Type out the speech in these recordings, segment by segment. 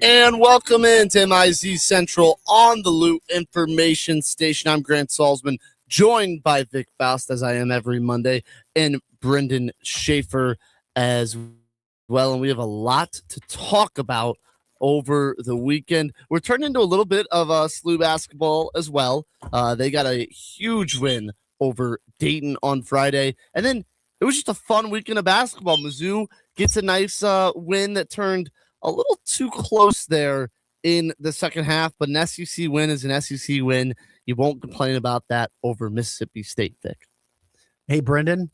And welcome into MIZ Central on the Loot Information Station. I'm Grant Salzman, joined by Vic Faust, as I am every Monday, and Brendan Schaefer as well. And we have a lot to talk about over the weekend. We're turning into a little bit of SLU basketball as well. They got a huge win over Dayton on Friday. And then it was just a fun weekend of basketball. Mizzou gets a nice win that turned a little too close there in the second half, but an SEC win is an SEC win. You won't complain about that over Mississippi State, Vic. Hey, Brendan.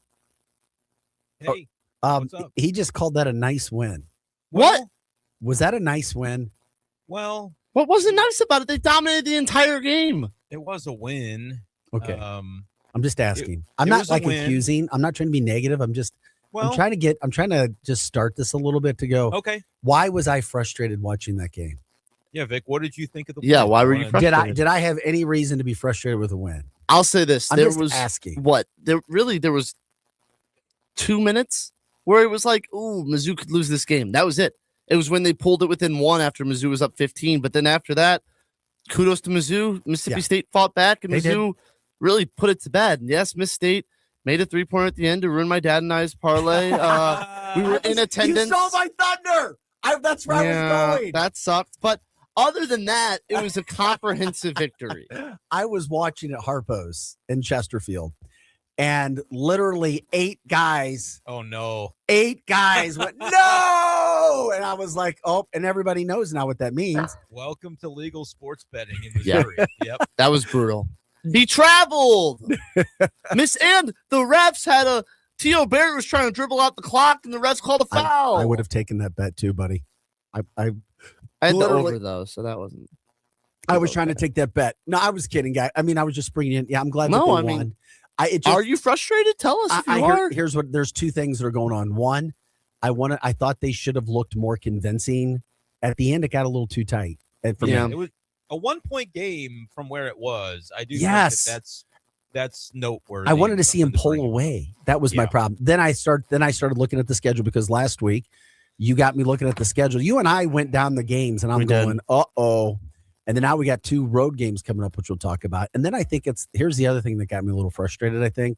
Hey, what's up? He just called that a nice win. What? Was that a nice win? Well, What wasn't nice about it? They dominated the entire game. it was a win. Okay. I'm just asking. I'm it not was a like win. accusing. I'm not trying to be negative. I'm trying to just start this a little bit to go. Okay. Why was I frustrated watching that game? Yeah, Vic, what did you think of the Yeah, win? why were you Wanna- frustrated? Did I have any reason to be frustrated with a win? I'll say this. I'm There just was asking. there was 2 minutes where it was like, ooh, Mizzou could lose this game. That was it. It was when they pulled it within one after Mizzou was up 15. But then after that, kudos to Mizzou. Mississippi Yeah. State fought back, and They Mizzou really put it to bed. And yes, Miss State made a 3-pointer at the end to ruin my dad and I's parlay. We were in attendance. You saw my thunder. That's where I was going. That sucked. But other than that, it was a comprehensive victory. I was watching at Harpo's in Chesterfield, and literally 8 guys Oh no. went, no! And I was like, oh, and everybody knows now what that means. Welcome to legal sports betting in Yeah. Missouri. Yep. That was brutal. He traveled. And the refs had a T.O. Barrett was trying to dribble out the clock, and the refs called a foul. I would have taken that bet too, buddy. I I had the literally- over though, so that wasn't. was trying to take that bet. No, I was kidding, guy. I mean, I was just bringing in. Yeah, I'm glad that No, they I won. mean, It just, Are you frustrated? Tell us if you are. here's what. There's 2 things that are going on. One, I thought they should have looked more convincing. At the end, it got a little too tight. And for Yeah. me, It was a 1-point game from where it was. I do Yes. think that's noteworthy. I wanted to see him Something to pull bring up. away. That was my Yeah. problem. Then I started looking at the schedule because last week you got me looking at the schedule. You and I went down the games, and I'm We did. going, uh-oh. And then now we got 2 road games coming up, which we'll talk about. And then I think here's the other thing that got me a little frustrated, I think.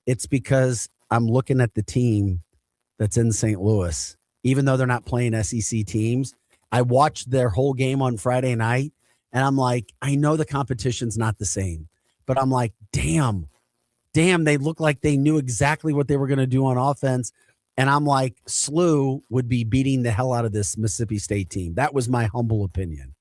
It's because I'm looking at the team that's in St. Louis. Even though they're not playing SEC teams, I watched their whole game on Friday night, and I'm like, I know the competition's not the same, but I'm like, damn, they look like they knew exactly what they were going to do on offense. And I'm like, SLU would be beating the hell out of this Mississippi State team. That was my humble opinion.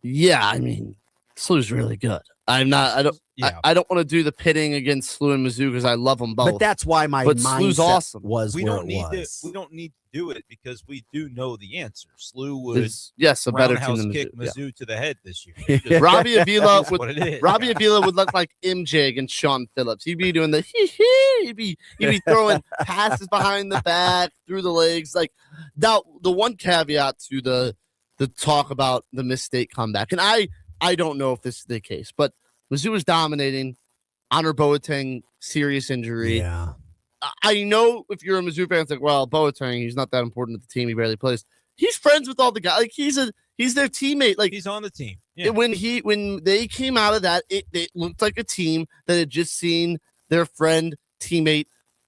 Yeah, I mean, SLU's really good. I don't Yeah. I don't want to do the pitting against SLU and Mizzou because I love them both. But that's why my But SLU's mindset awesome. was we where don't it need was. to. We don't need to do it because we do know the answer. SLU would Yes, a better team roundhouse than kick Mizzou. Mizzou to the head this year. Yeah. Robbie Avila That's would what it is. Robbie Avila would look like MJ against Sean Phillips. He'd be doing the hee. He'd be throwing passes behind the back, through the legs. Like now, the one caveat to the talk about the Miss State comeback, and I don't know if this is the case, but Mizzou is dominating. Honor Boateng, serious injury. Yeah. I know if you're a Mizzou fan, it's like, well, Boateng, he's not that important to the team. He barely plays. He's friends with all the guys. Like he's their teammate. Like He's on the team. Yeah. when they came out of that, it looked like a team that had just seen their friend teammate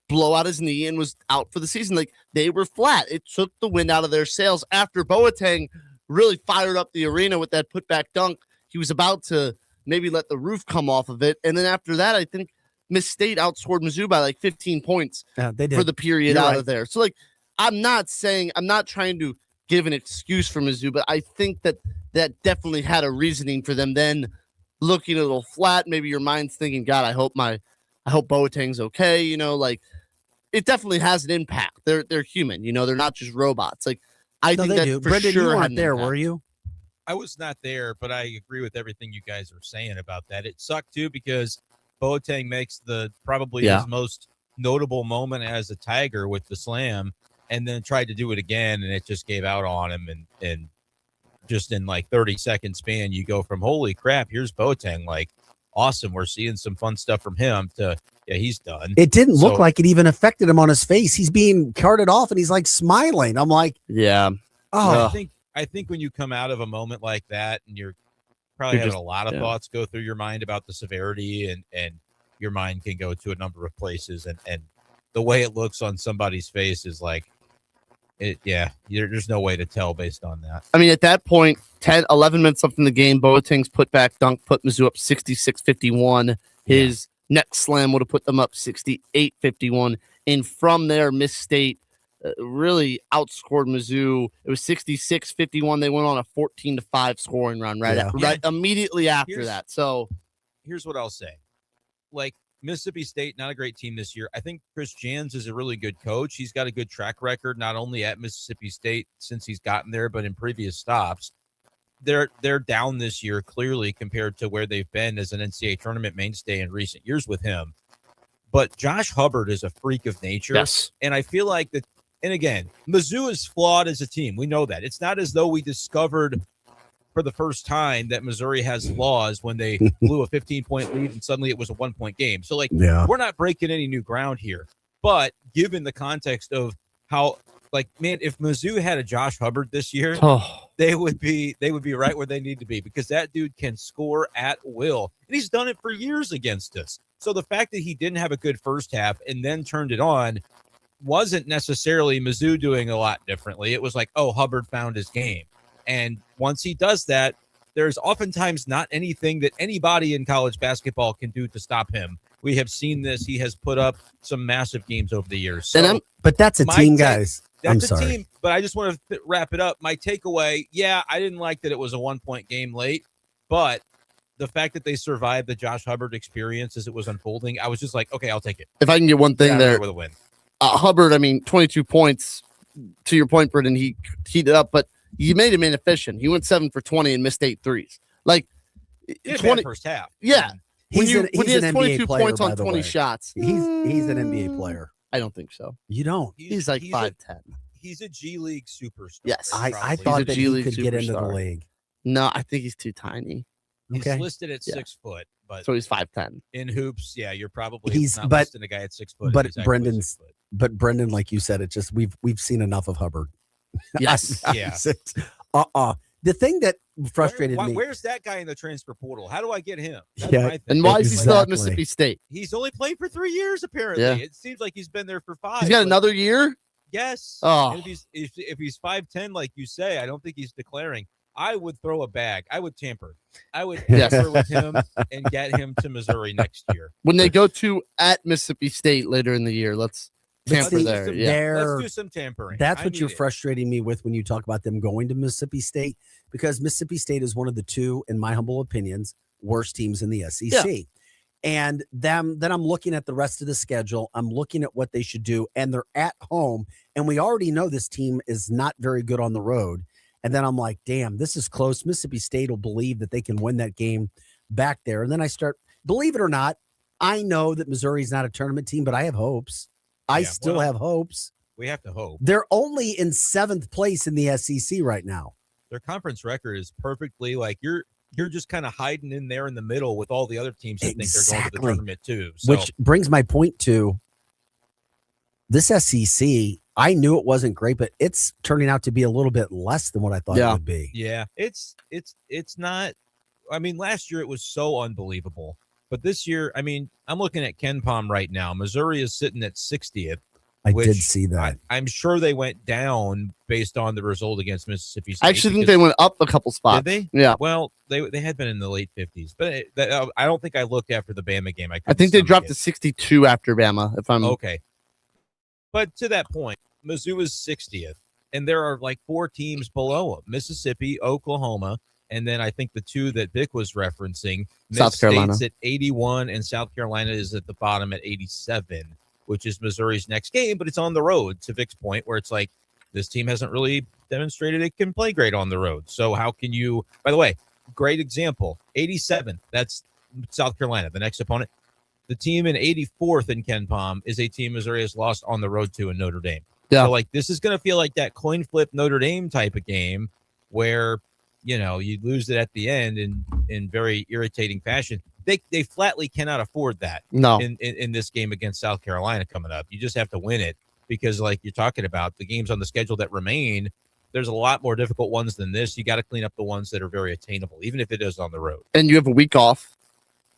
blow out his knee and was out for the season. Like they were flat. It took the wind out of their sails after Boateng really fired up the arena with that putback dunk. He was about to maybe let the roof come off of it, and then after that, I think Miss State outscored Mizzou by like 15 points They did. for the period You're out right. of there. So like, I'm not trying to give an excuse for Mizzou, but I think that definitely had a reasoning for them then looking a little flat. Maybe your mind's thinking, God, I hope Boateng's okay. You know, like it definitely has an impact. They're human, you know, they're not just robots. Like I think they that do. for Brendan, sure you had weren't an there, impact. were you? I was not there, but I agree with everything you guys are saying about that. It sucked too because Boateng makes probably his most notable moment as a Tiger with the slam, and then tried to do it again, and it just gave out on him. And just in like 30-second span, you go from holy crap, here's Boateng, like awesome, we're seeing some fun stuff from him, to yeah, he's done. It didn't look So- like it even affected him on his face. He's being carted off, and he's like smiling. I'm like, Yeah. oh, I think I think when you come out of a moment like that and you're probably having a lot of thoughts go through your mind about the severity, and your mind can go to a number of places, and the way it looks on somebody's face is like, there's no way to tell based on that. I mean, at that point, 11 minutes left in the game, Boateng's put back dunk put Mizzou up 66-51. His next slam would have put them up 68-51. And from there, Miss State really outscored Mizzou. It was 66-51. They went on a 14-5 scoring run right immediately after that. So here's what I'll say. Like, Mississippi State, not a great team this year. I think Chris Jans is a really good coach. He's got a good track record, not only at Mississippi State since he's gotten there, but in previous stops. They're down this year, clearly, compared to where they've been as an NCAA tournament mainstay in recent years with him. But Josh Hubbard is a freak of nature. Yes. And I feel like that, and again, Mizzou is flawed as a team. We know that. It's not as though we discovered for the first time that Missouri has flaws when they blew a 15-point lead and suddenly it was a 1-point game. So, we're not breaking any new ground here. But given the context of how, if Mizzou had a Josh Hubbard this year, they would be right where they need to be, because that dude can score at will. And he's done it for years against us. So the fact that he didn't have a good first half and then turned it on wasn't necessarily Mizzou doing a lot differently. It was like, Hubbard found his game. And once he does that, there's oftentimes not anything that anybody in college basketball can do to stop him. We have seen this. He has put up some massive games over the years. So but that's a team, guys. That's a team. But I just want to wrap it up. My takeaway, I didn't like that it was a 1-point game late, but the fact that they survived the Josh Hubbard experience as it was unfolding, I was just like, okay, I'll take it. If I can get one thing there with a win. Hubbard, 22 points. To your point, Brendan, he heated up, but you made him inefficient. He went 7 for 20 and missed 8 threes. 20 first half. Yeah. He's when he has an 22 NBA player, points on by the 20 way. shots. He's an NBA player. I don't think so. You don't. He's 5'10". He's a G League superstar. Yes. I thought that he could get into the league. No, I think he's too tiny. He's listed at 6 foot, but so he's 5'10". In hoops, you're probably not listing a guy at 6 foot. But Brendan, like you said, it's just we've seen enough of Hubbard. Yes. The thing that frustrated me. Where's that guy in the transfer portal? How do I get him? And why is he still at Mississippi State? He's only played for 3 years, apparently. Yeah. It seems like he's been there for 5. He's got another year? Yes. Oh. And if he's 5'10", like you say, I don't think he's declaring. I would throw a bag. I would tamper. I would tamper with him and get him to Missouri next year. When they go to at Mississippi State later in the year, let's tamper there. Let's do some tampering. That's what you're frustrating me with when you talk about them going to Mississippi State, because Mississippi State is one of the 2, in my humble opinions, worst teams in the SEC. Yeah. And then I'm looking at the rest of the schedule. I'm looking at what they should do, and they're at home. And we already know this team is not very good on the road. And then I'm like, damn, this is close. Mississippi State will believe that they can win that game back there. And then I start, believe it or not, I know that Missouri's not a tournament team, but I have hopes. I still have hopes. We have to hope. They're only in 7th place in the SEC right now. Their conference record is perfectly you're just kind of hiding in there in the middle with all the other teams that think they're going to the tournament too. So. Which brings my point to this SEC. I knew it wasn't great, but it's turning out to be a little bit less than what I thought it would be. Yeah, it's not. I mean, last year it was so unbelievable, but this year, I'm looking at KenPom right now. Missouri is sitting at 60th. I did see that. I'm sure they went down based on the result against Mississippi State. I actually think they went up a couple spots. Did they? Yeah. Well, they had been in the late 50s, but I don't think I looked after the Bama game. I think they dropped to 62 after Bama. If I'm okay. But to that point, Mizzou is 60th, and there are 4 teams below them: Mississippi, Oklahoma, and then I think the 2 that Vic was referencing, South Carolina, State's at 81, and South Carolina is at the bottom at 87, which is Missouri's next game. But it's on the road, to Vic's point, where it's like this team hasn't really demonstrated it can play great on the road. So how can you? By the way, great example: 87. That's South Carolina, the next opponent. The team in 84th in KenPom is a team Missouri has lost on the road to in Notre Dame. Yeah. So this is going to feel like that coin flip Notre Dame type of game where, you lose it at the end in very irritating fashion. They flatly cannot afford that. No. In this game against South Carolina coming up. You just have to win it because, like you're talking about, the games on the schedule that remain, there's a lot more difficult ones than this. You got to clean up the ones that are very attainable, even if it is on the road. And you have a week off.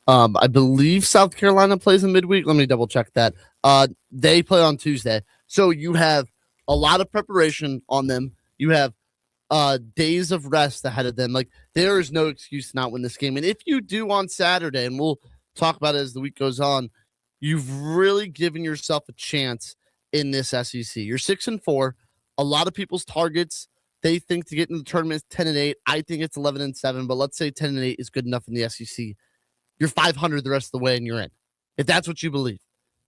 I believe South Carolina plays in midweek. Let me double check that. They play on Tuesday. So you have a lot of preparation on them. You have days of rest ahead of them. Like, there is no excuse to not win this game. And if you do on Saturday, and we'll talk about it as the week goes on, you've really given yourself a chance in this SEC. You're 6-4. A lot of people's targets, they think to get in the tournament is 10-8. I think it's 11-7, but let's say 10-8 is good enough in the SEC. You're 500 the rest of the way, and you're in. If that's what you believe,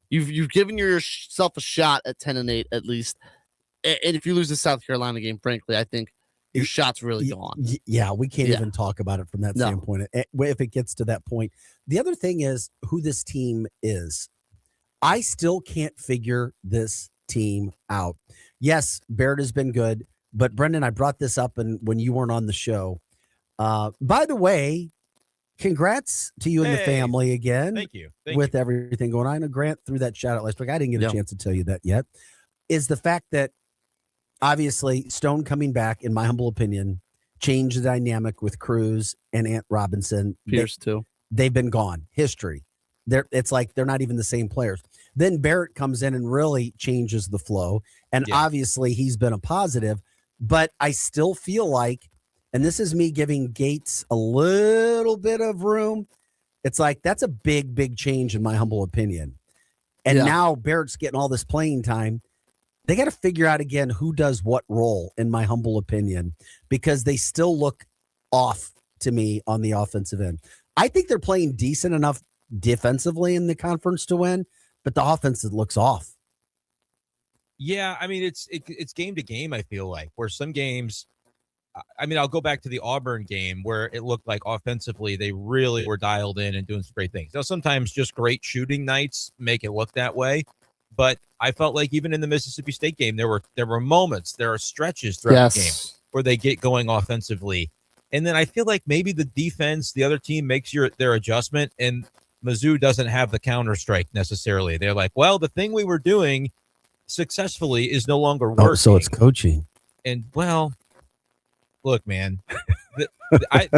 you've given yourself a shot at 10-8 at least. And if you lose the South Carolina game, frankly, I think your shot's really gone. Yeah, we can't even talk about it from that standpoint if it gets to that point. The other thing is who this team is. I still can't figure this team out. Yes, Barrett has been good, but Brendan, I brought this up when you weren't on the show. By the way, congrats to you and the family again. Thank you. With everything going on. I know Grant threw that shout out last week. I didn't get a chance to tell you that yet. Is the fact that obviously Stone coming back, in my humble opinion, changed the dynamic with Cruz and Ant Robinson. Pierce too. They've been gone. History. It's like they're not even the same players. Then Barrett comes in and really changes the flow. And obviously he's been a positive, but I still feel like, and this is me giving Gates a little bit of room, it's like that's a big, big change in my humble opinion. And now Barrett's getting all this playing time. They got to figure out again who does what role, in my humble opinion, because they still look off to me on the offensive end. I think they're playing decent enough defensively in the conference to win, but the offense looks off. Yeah, I mean, it's game to game, I feel like, where some games, I mean, I'll go back to the Auburn game where it looked like offensively they really were dialed in and doing some great things. Now, sometimes just great shooting nights make it look that way, but I felt like even in the Mississippi State game, there were moments, there are stretches throughout the game where they get going offensively. And then I feel like maybe the defense, the other team makes their adjustment, and Mizzou doesn't have the counter strike necessarily. They're like, well, the thing we were doing successfully is no longer working. So it's coaching. And well, look, man,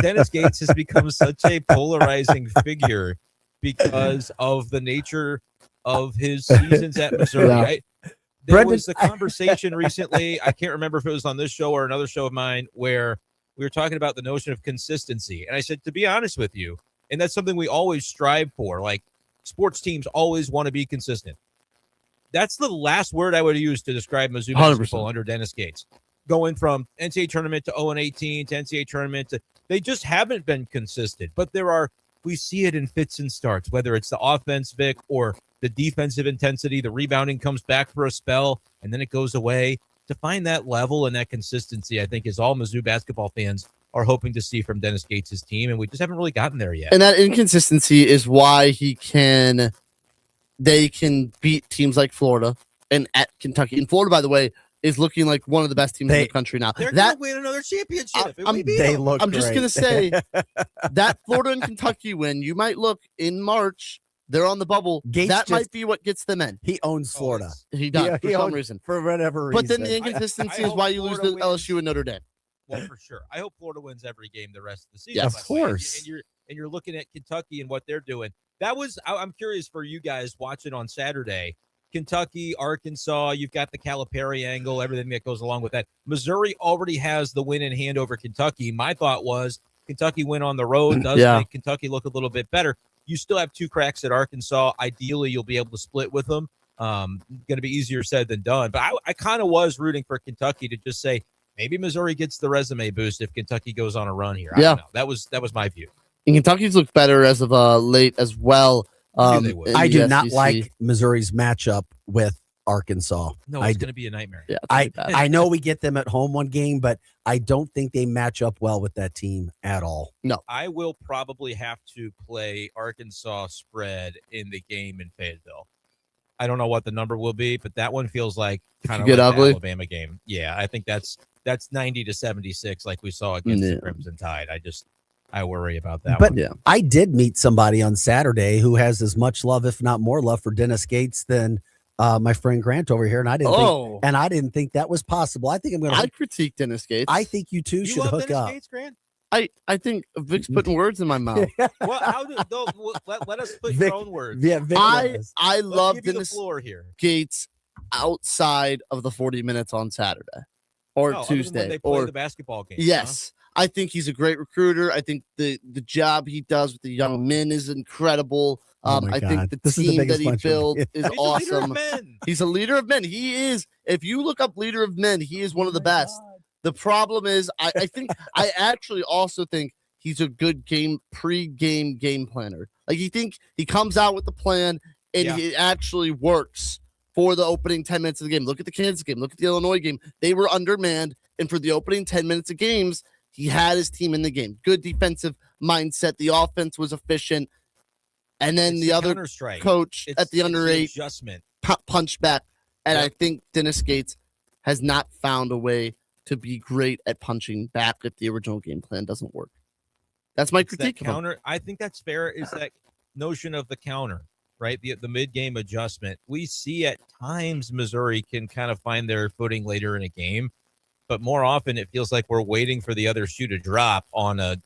Dennis Gates has become such a polarizing figure because of the nature of his seasons at Missouri. There was a conversation recently, I can't remember if it was on this show or another show of mine, where we were talking about the notion of consistency. And I said, to be honest with you, and that's something we always strive for, like sports teams always want to be consistent. That's the last word I would use to describe Mizzou basketball under Dennis Gates. Going from NCAA tournament to 0-18 to NCAA tournament they just haven't been consistent. But we see it in fits and starts, whether it's the offense, Vic, or the defensive intensity. The rebounding comes back for a spell and then it goes away. To find that level and that consistency, I think, is all Mizzou basketball fans are hoping to see from Dennis Gates' team, and we just haven't really gotten there yet. And that inconsistency is why they can beat teams like Florida and at Kentucky. And Florida, by the way, is looking like one of the best teams in the country now. They're going to win another championship. I'm just going to say that Florida and Kentucky win, you might look in March, they're on the bubble. That might be what gets them in. He owns Florida. He does, for some reason. For whatever reason. But then the inconsistency is why you lose to LSU and Notre Dame. Well, for sure. I hope Florida wins every game the rest of the season. Yes, of course. And you're looking at Kentucky and what they're doing. I'm curious for you guys watching on Saturday. Kentucky, Arkansas, you've got the Calipari angle, everything that goes along with that. Missouri already has the win in hand over Kentucky. My thought was Kentucky win on the road does make Kentucky look a little bit better. You still have two cracks at Arkansas. Ideally, you'll be able to split with them. Going to be easier said than done. But I kind of was rooting for Kentucky to just say, maybe Missouri gets the resume boost if Kentucky goes on a run here. I don't know. That was my view. And Kentucky's looked better as of late as well. I do not like Missouri's matchup with Arkansas. No, it's going to be a nightmare. Yeah, I know we get them at home one game, but I don't think they match up well with that team at all. No. I will probably have to play Arkansas spread in the game in Fayetteville. I don't know what the number will be, but that one feels like kind of like ugly. The Alabama game. Yeah, I think that's 90-76 like we saw against the Crimson Tide. I worry about that one. But I did meet somebody on Saturday who has as much love, if not more love, for Dennis Gates than my friend Grant over here, and I didn't think that was possible. I think I'm going to. I critique Dennis Gates. I think you two should love hook Dennis up. Gates, Grant? I think Vic's putting words in my mouth. Well, let us put your own words. Yeah, Vic I love give you Dennis the floor here. Gates outside of the 40 minutes on Saturday or Tuesday when they play or the basketball game. Yes. I think he's a great recruiter. I think the job he does with the young men is incredible. I think the team that he built is awesome. He's a leader of men. He is. If you look up leader of men, he is one of the best. God. The problem is, I think I actually also think he's a good pre-game game planner. Like he comes out with the plan and it actually works for the opening 10 minutes of the game. Look at the Kansas game. Look at the Illinois game. They were undermanned, and for the opening 10 minutes of games, he had his team in the game. Good defensive mindset. The offense was efficient. And then the other coach at the under 8 adjustment punched back. And I think Dennis Gates has not found a way to be great at punching back if the original game plan doesn't work. That's my critique. Counter. I think that's fair. Is that notion of the counter, right? The mid-game adjustment. We see at times Missouri can kind of find their footing later in a game, but more often it feels like we're waiting for the other shoe to drop on a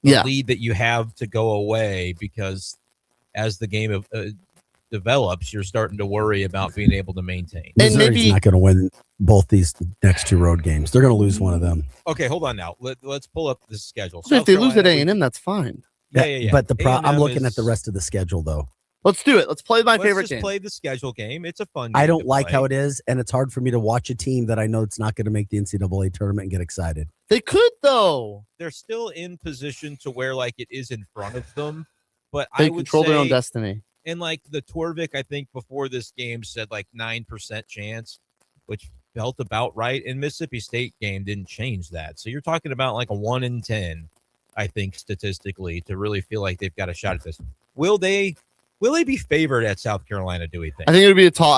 lead that you have to go away, because as the game develops, you're starting to worry about being able to maintain. And Missouri's not going to win both these next 2 road games. They're going to lose one of them. Okay, hold on now. Let's pull up the schedule. So if they lose at A&M, that's fine. Yeah. But I'm looking at the rest of the schedule, though. Let's do it. Let's play my favorite game. Play the schedule game. It's a fun game. I don't like how it is, and it's hard for me to watch a team that I know it's not going to make the NCAA tournament and get excited. They could, though. They're still in position to where like it is in front of them, but they I would control say, their own destiny. And like the Torvik, I think before this game said like 9% chance, which felt about right. And Mississippi State game didn't change that. So you're talking about like a 1 in 10, I think, statistically, to really feel like they've got a shot at this. Will they be favored at South Carolina, do we think? I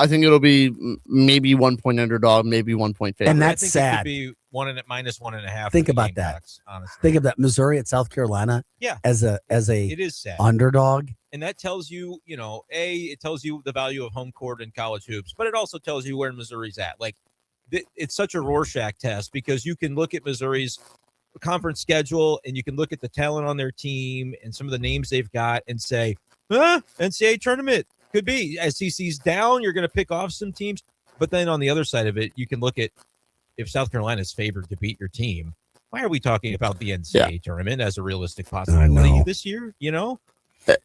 think it'll be maybe 1 point underdog, maybe 1 point favorite. And that's sad. It could be -1.5. Think about that. Honestly, think of that. Missouri at South Carolina. Yeah. As a it is sad. Underdog. And that tells you, it tells you the value of home court in college hoops, but it also tells you where Missouri's at. Like, it's such a Rorschach test, because you can look at Missouri's conference schedule and you can look at the talent on their team and some of the names they've got and say, NCAA tournament could be. SEC's down, you're going to pick off some teams. But then on the other side of it, you can look at if South Carolina is favored to beat your team. Why are we talking about the NCAA tournament as a realistic possibility this year?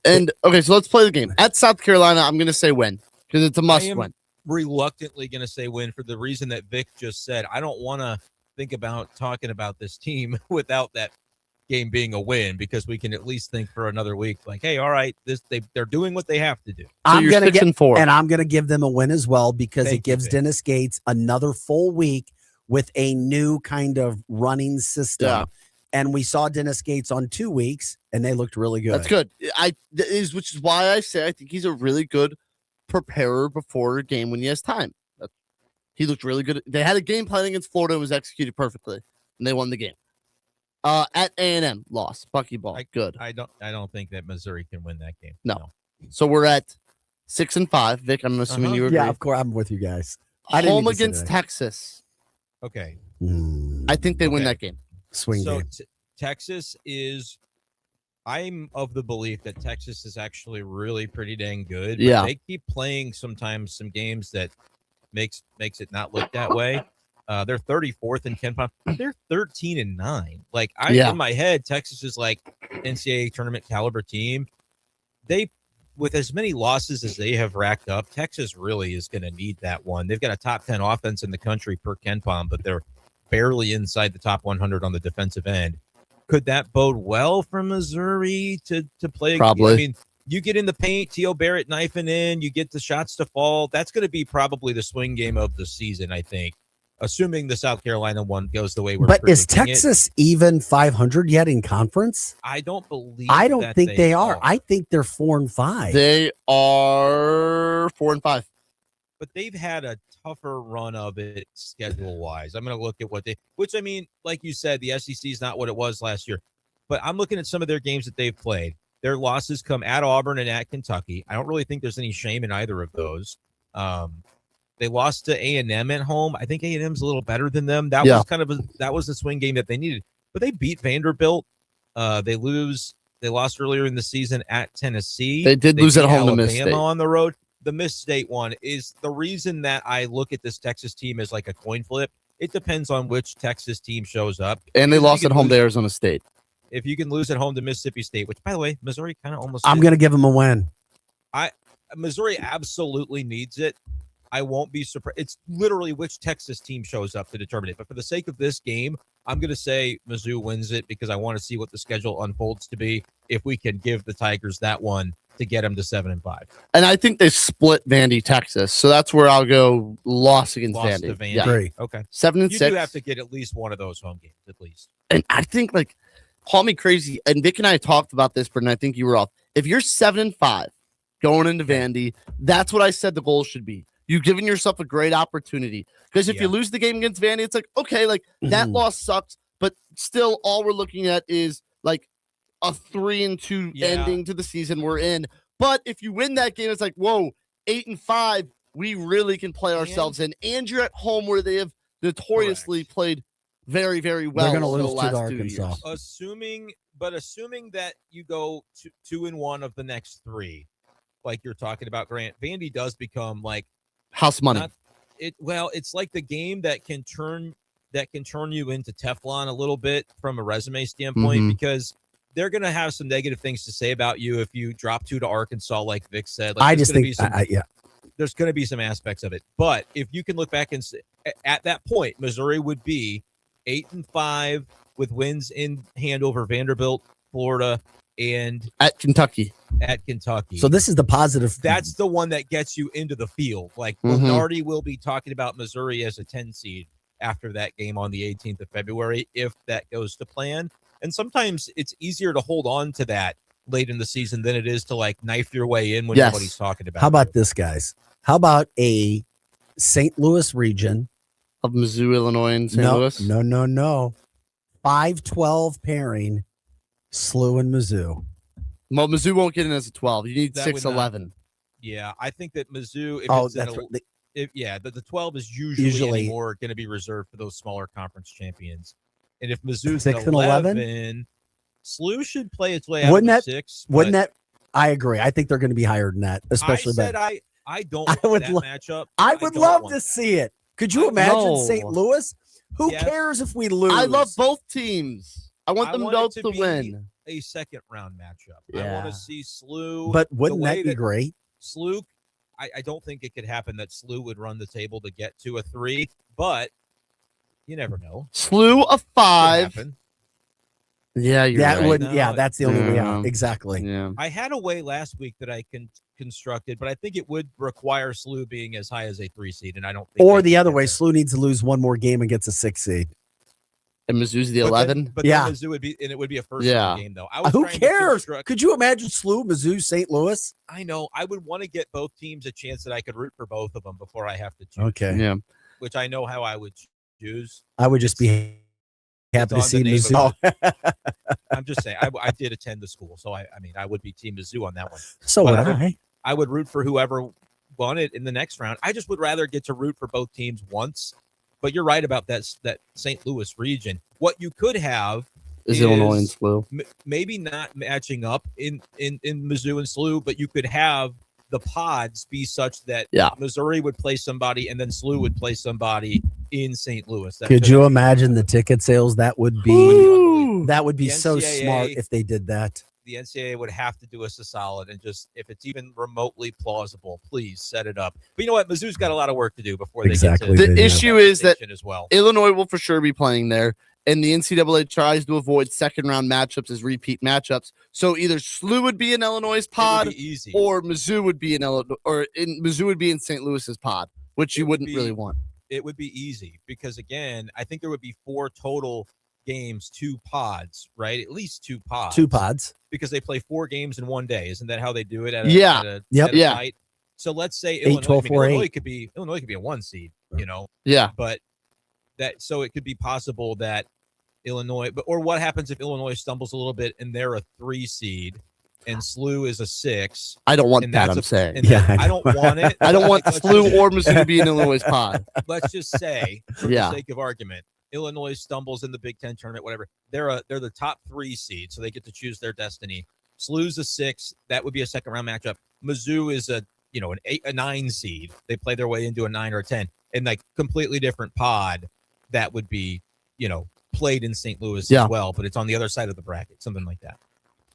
And okay, so let's play the game at South Carolina. I'm going to say win, because it's a must win. Reluctantly going to say win for the reason that Vic just said. I don't want to think about talking about this team without that game being a win, because we can at least think for another week like, hey, all right, they're doing what they have to do. So I'm going to get 4, and I'm going to give them a win as well, because it gives Dennis Gates another full week with a new kind of running system. Yeah. And we saw Dennis Gates on 2 weeks, and they looked really good. That's good. Which is why I say I think he's a really good preparer before a game when he has time. He looked really good. They had a game plan against Florida and was executed perfectly, and they won the game. At A&M, loss. Buckyball, good. I don't think that Missouri can win that game. No. So we're at 6-5. Vic, I'm assuming you agree. Yeah, of course, I'm with you guys. Home against Texas. Okay. I think they win that game. Swing game. Texas is. I'm of the belief that Texas is actually really pretty dang good. But they keep playing sometimes some games that makes it not look that way. They're 34th in KenPom. They're 13-9. Like in my head, Texas is like NCAA tournament caliber team. With as many losses as they have racked up, Texas really is going to need that one. They've got a top 10 offense in the country per KenPom, but they're barely inside the top 100 on the defensive end. Could that bode well for Missouri to play? Probably. I mean, you get in the paint, T.O. Barrett knifing in, you get the shots to fall. That's going to be probably the swing game of the season, I think, assuming the South Carolina one goes the way we're predicting. But is Texas even 500 yet in conference? I don't believe. I don't think they are. I think they're 4-5. They are 4-5. But they've had a tougher run of it schedule-wise. I'm going to look at which I mean, like you said, the SEC is not what it was last year. But I'm looking at some of their games that they've played. Their losses come at Auburn and at Kentucky. I don't really think there's any shame in either of those. They lost to A&M at home. I think A&M's a little better than them. That was the swing game that they needed. But they beat Vanderbilt. They lost earlier in the season at Tennessee. They did lose at home to Miss State. On the road. The Miss State one is the reason that I look at this Texas team as like a coin flip. It depends on which Texas team shows up. And they lost at home to Arizona State. If you can lose at home to Mississippi State, which, by the way, Missouri kind of almost. I'm going to give them a win. Missouri absolutely needs it. I won't be surprised. It's literally which Texas team shows up to determine it. But for the sake of this game, I'm going to say Mizzou wins it because I want to see what the schedule unfolds to be. If we can give the Tigers that one to get them to 7-5. And I think they split Vandy, Texas. So that's where I'll go loss against Vandy. To Vandy. Yeah. Great. Okay. 7-6. You do have to get at least one of those home games, at least. And I think, like, call me crazy. And Vic and I talked about this, but I think you were off. If you're 7-5 going into Vandy, that's what I said the goal should be. You've given yourself a great opportunity. Because if you lose the game against Vandy, it's like, okay, like that loss sucks, but still all we're looking at is like a 3-2 ending to the season we're in. But if you win that game, it's like, whoa, 8-5, we really can play ourselves in. And you're at home where they have notoriously played very, very well. They're going to lose the to last Arkansas. 2 years. Assuming that you go 2-1 of the next 3, like you're talking about, Grant, Vandy does become like house money. It's like the game that can turn you into Teflon a little bit from a resume standpoint, because they're going to have some negative things to say about you if you drop 2 to Arkansas, like Vic said. Like, I just think, there's going to be some aspects of it. But if you can look back and say, at that point, Missouri would be 8-5 with wins in hand over Vanderbilt, Florida, and at Kentucky. So this is the positive. That's the one that gets you into the field. Like Lenardi will be talking about Missouri as a 10 seed after that game on the 18th of February, if that goes to plan. And sometimes it's easier to hold on to that late in the season than it is to like knife your way in when nobody's talking about it. How about this, guys? How about a St. Louis region of Mizzou, Illinois, and St. Louis? No. 5-12 pairing, SLU and Mizzou. Well, Mizzou won't get in as a 12. You need 6-11. Yeah, I think that Mizzou. The 12 is usually more going to be reserved for those smaller conference champions. And if Mizzou's 6 and 11, SLU should play its way out of 6. Wouldn't that? I agree. I think they're going to be higher than that, especially. I don't want that matchup. I would love to see it. Could you imagine St. Louis? Who cares if we lose? I love both teams. I want them both to win. A second round matchup. I want to see SLU. But wouldn't that be great? SLU, I don't think it could happen that SLU would run the table to get to a 3, but you never know. SLU a 5. Yeah, that's the only way out. Exactly. Yeah. I had a way last week that I constructed, but I think it would require SLU being as high as a 3 seed, and I don't think. Or the other way, SLU needs to lose one more game and gets a 6 seed. And Mizzou's the 11. But then Mizzou would be, and it would be a first game though. Who cares? Could you imagine SLU, Mizzou, St. Louis? I know. I would want to get both teams a chance that I could root for both of them before I have to choose. Okay. Yeah. Which I know how I would choose. I would just be happy to see Mizzou. I'm just saying. I did attend the school, so I mean, I would be Team Mizzou on that one. So would I. I would root for whoever won it in the next round. I just would rather get to root for both teams once. But you're right about that St. Louis region. What you could have is Illinois and SLU. Maybe not matching up in Mizzou and SLU, but you could have the pods be such that Missouri would play somebody and then SLU would play somebody in St. Louis. Could you imagine the ticket sales that would be? That would be so smart if they did that. The NCAA would have to do us a solid and just, if it's even remotely plausible, please set it up. But you know what? Mizzou's got a lot of work to do before they get to the issue is that as well. Illinois will for sure be playing there, and the NCAA tries to avoid second-round matchups as repeat matchups. So either SLU would be in Illinois' pod, or Mizzou would be in Illinois, Mizzou would be in St. Louis's pod, which you wouldn't really want. It would be easy because, again, I think there would be 4 total games, 2 pods, right? At least 2 pods. 2 pods. Because they play 4 games in one day. Isn't that how they do it? At a night? So let's say 8, 12, 4, Illinois could be a 1 seed, you know? Yeah. But so it could be possible that Illinois, or what happens if Illinois stumbles a little bit and they're a 3 seed? and SLU is a 6. I don't want And that, that's I'm saying. And I don't want it. I don't want Let's SLU or Mizzou to be in Illinois' pod. Let's just say, for Yeah. the sake of argument, Illinois stumbles in the Big Ten tournament, whatever. They're the top 3 seed, so they get to choose their destiny. SLU's a 6. That would be a second-round matchup. Mizzou is an 9 seed. They play their way into a 9 or a 10. And like completely different pod that would be, played in St. Louis as well, but it's on the other side of the bracket, something like that.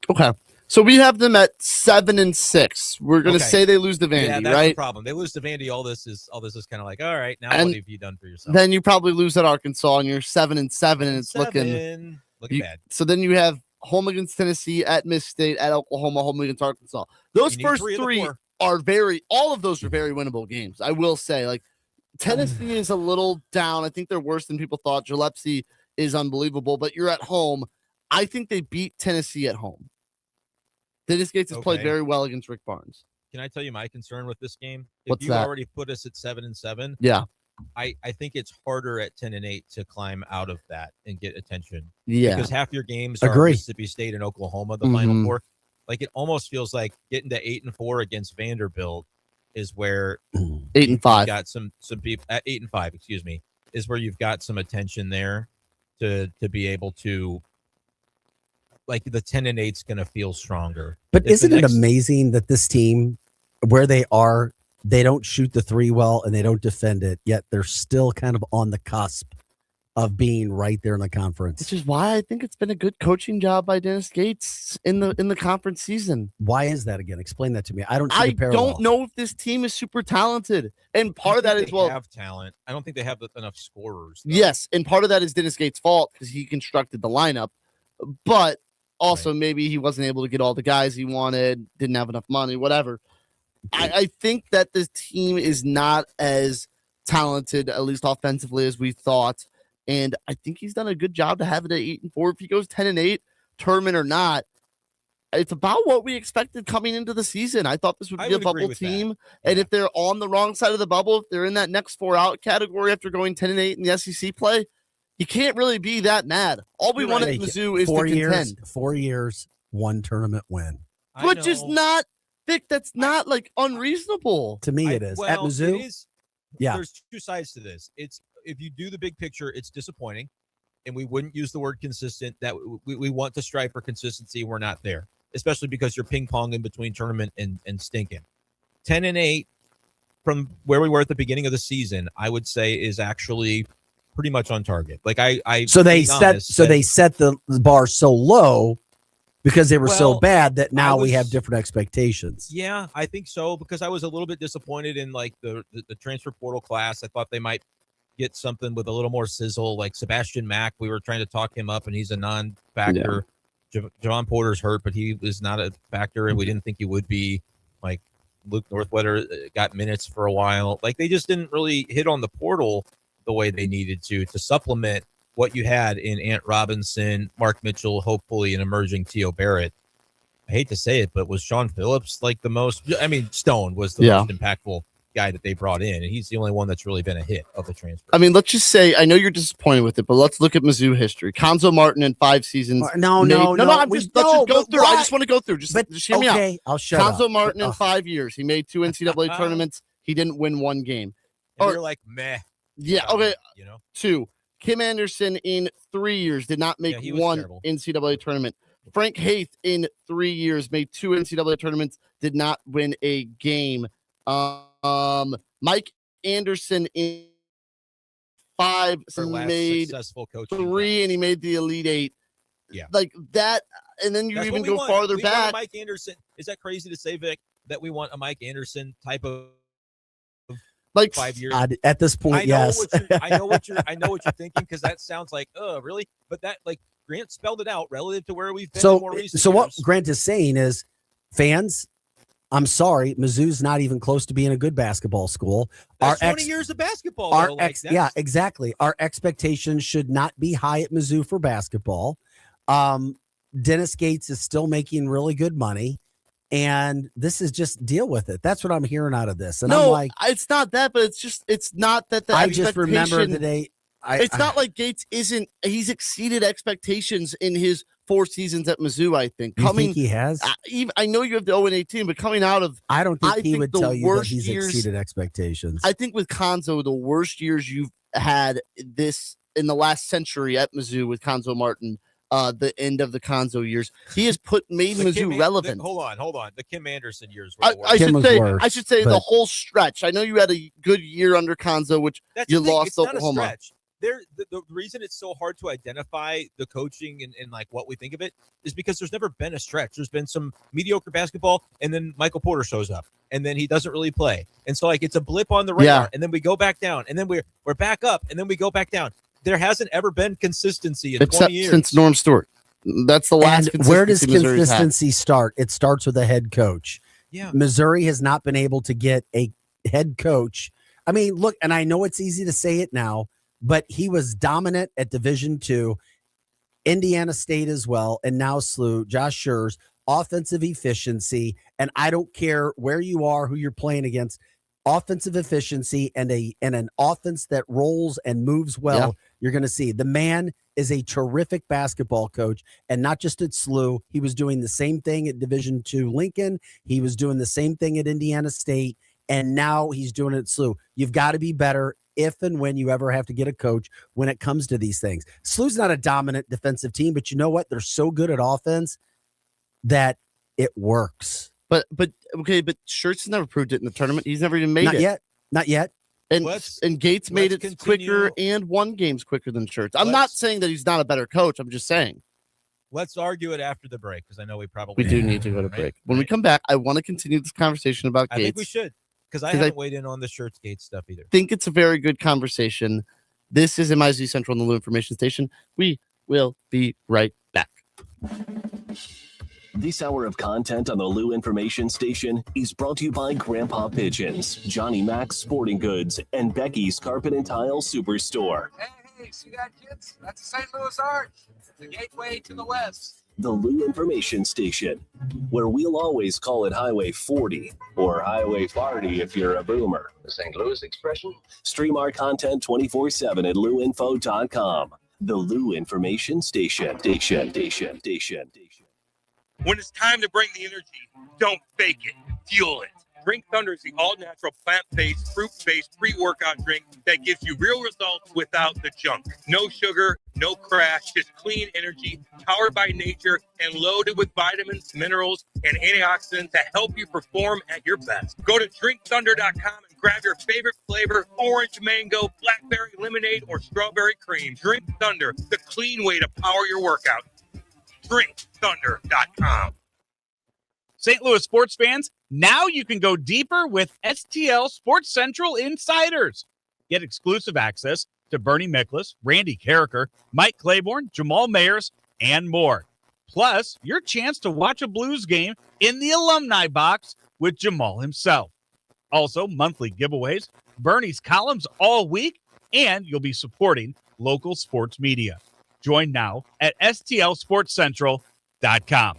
Okay. So we have them at 7-6. We're going to say they lose to Vandy, yeah, that's right? the problem. They lose to Vandy. All this is kind of like, all right, now And what have you done for yourself? Then you probably lose at Arkansas, and you're 7-7, and it's looking bad. So then you have home against Tennessee, at Miss State, at Oklahoma, home against Arkansas. Those first three are all of those are very winnable games. I will say, like, Tennessee is a little down. I think they're worse than people thought. Gillespie is unbelievable, but you're at home. I think they beat Tennessee at home. Dennis Gates has played very well against Rick Barnes. Can I tell you my concern with this game? What's if you that? already put us at 7-7, yeah, I think it's harder at 10-8 to climb out of that and get attention. Yeah, because half your games are Mississippi State and Oklahoma, the Final Four. Like, it almost feels like getting to 8-4 against Vanderbilt is where 8-5 got some people at 8-5. Excuse me, is where you've got some attention there to be able to. Like, the 10-8 is going to feel stronger. But isn't it amazing that this team, where they are, they don't shoot the 3 well and they don't defend it, yet they're still kind of on the cusp of being right there in the conference. Which is why I think it's been a good coaching job by Dennis Gates in the conference season. Why is that again? Explain that to me. I don't know if this team is super talented. And part of that is, they have talent. I don't think they have enough scorers, though. Yes, and part of that is Dennis Gates' fault because he constructed the lineup. But also, maybe he wasn't able to get all the guys he wanted, didn't have enough money, whatever. I think that this team is not as talented, at least offensively, as we thought. And I think he's done a good job to have it at 8-4. If he goes 10-8, tournament or not, it's about what we expected coming into the season. I thought this would be a bubble team. And if they're on the wrong side of the bubble, if they're in that next 4-out category after going 10-8 in the SEC play, you can't really be that mad. All we want at Mizzou is to contend. 4 years, 1 tournament win. Which is not, Vic, that's not like unreasonable. To me, it is. At Mizzou, there's 2 sides to this. It's, if you do the big picture, it's disappointing. And we wouldn't use the word consistent. That we want to strive for consistency. We're not there, especially because you're ping-ponging between tournament and stinking. 10-8 from where we were at the beginning of the season, I would say is actually pretty much on target. Like they set the bar so low because they were so bad that now we have different expectations. Yeah, I think so, because I was a little bit disappointed in like the transfer portal class. I thought they might get something with a little more sizzle, like Sebastian Mack. We were trying to talk him up, and he's a non-factor. Yeah. Javon Porter's hurt, but he was not a factor, and we didn't think he would be. Like Luke Northwetter got minutes for a while. Like, they just didn't really hit on the portal the way they needed to supplement what you had in Ant Robinson, Mark Mitchell, hopefully an emerging T.O. Barrett. I hate to say it, but was Sean Phillips like the most? I mean, Stone was the most impactful guy that they brought in, and he's the only one that's really been a hit of the transfer. I mean, let's just say, I know you're disappointed with it, but let's look at Mizzou history. Conzo Martin in 5 seasons. Let's just go through. I just want to go through. Just hear me out. I'll shut up. Conzo Martin in 5 years. He made 2 NCAA tournaments. He didn't win 1 game. And you're like, meh. Yeah, okay. 2. Kim Anderson in 3 years did not make 1 NCAA tournament. Frank Haith in 3 years made 2 NCAA tournaments, did not win a game. Mike Anderson in 5 made 3, and he made the Elite 8. Yeah, like that. And then you even go farther back. Mike Anderson. Is that crazy to say, Vic, that we want a Mike Anderson type of? Like 5 years at this point, yes. I know what you're thinking, because that sounds like, oh, really? But that, like, Grant spelled it out relative to where we've been in more recent years. What Grant is saying is, fans, I'm sorry, Mizzou's not even close to being a good basketball school. That's 20 years of basketball. Yeah, exactly. Our expectations should not be high at Mizzou for basketball. Dennis Gates is still making really good money. And this is just deal with it. That's what I'm hearing out of this. And I'm like, it's not that, but it's not that. I just remember the day. It's not like Gates he's exceeded expectations in his 4 seasons at Mizzou, I think. You think he has? I know you have the 0-18, but coming out of, I don't think he would tell you that he's years, exceeded expectations. I think with Konzo, the worst years you've had this in the last century at Mizzou with Konzo Martin, the end of the Konzo years, he has made Mizzou relevant. Hold on. The Kim Anderson years were the worst. I should say the whole stretch. I know you had a good year under Konzo, which you lost Oklahoma. The reason it's so hard to identify the coaching and like what we think of it is because there's never been a stretch. There's been some mediocre basketball, and then Michael Porter shows up, and then he doesn't really play, and so like it's a blip on the radar, and then we go back down, and then we're back up, and then we go back down. There hasn't ever been consistency in 20 years since Norm Stewart. That's the last. And where does consistency start? It starts with a head coach. Yeah, Missouri has not been able to get a head coach. I mean, look, and I know it's easy to say it now, but he was dominant at Division II, Indiana State as well, and now SLU, Josh Scher's offensive efficiency, and I don't care where you are, who you're playing against, offensive efficiency and an offense that rolls and moves well, you're going to see. The man is a terrific basketball coach, and not just at SLU. He was doing the same thing at Division II Lincoln. He was doing the same thing at Indiana State, and now he's doing it at SLU. You've got to be better if and when you ever have to get a coach when it comes to these things. SLU's not a dominant defensive team, but you know what? They're so good at offense that it works. But Schertz has never proved it in the tournament. He's never even made it. Not yet. And Gates made it quicker and won games quicker than Schertz. I'm not saying that he's not a better coach. I'm just saying. Let's argue it after the break because I know we probably do need to go to break. When we come back, I want to continue this conversation about Gates. I think we should. Because I haven't weighed in on the Schertz Gates stuff either. I think it's a very good conversation. This is MIZ Central on the Lou Information Station. We will be right back. This hour of content on the Lou Information Station is brought to you by Grandpa Pigeons, Johnny Mac's Sporting Goods, and Becky's Carpet and Tile Superstore. Hey, see that, kids? That's the St. Louis Arch, the gateway to the west. The Lou Information Station, where we'll always call it Highway 40 or Highway 40 if you're a boomer. The St. Louis expression. Stream our content 24/7 at louinfo.com. The Lou Information Station. When it's time to bring the energy, don't fake it, fuel it. Drink Thunder is the all-natural, plant-based, fruit-based pre-workout drink that gives you real results without the junk. No sugar, no crash, just clean energy, powered by nature, and loaded with vitamins, minerals, and antioxidants to help you perform at your best. Go to drinkthunder.com and grab your favorite flavor, orange, mango, blackberry, lemonade, or strawberry cream. Drink Thunder, the clean way to power your workout. drinkthunder.com. St. Louis sports fans, now you can go deeper with STL Sports Central Insiders. Get exclusive access to Bernie Miklasz, Randy Carricker, Mike Claiborne, Jamal Mayers, and more. Plus, your chance to watch a Blues game in the alumni box with Jamal himself. Also, monthly giveaways, Bernie's columns all week, and you'll be supporting local sports media. Join now at stlsportscentral.com.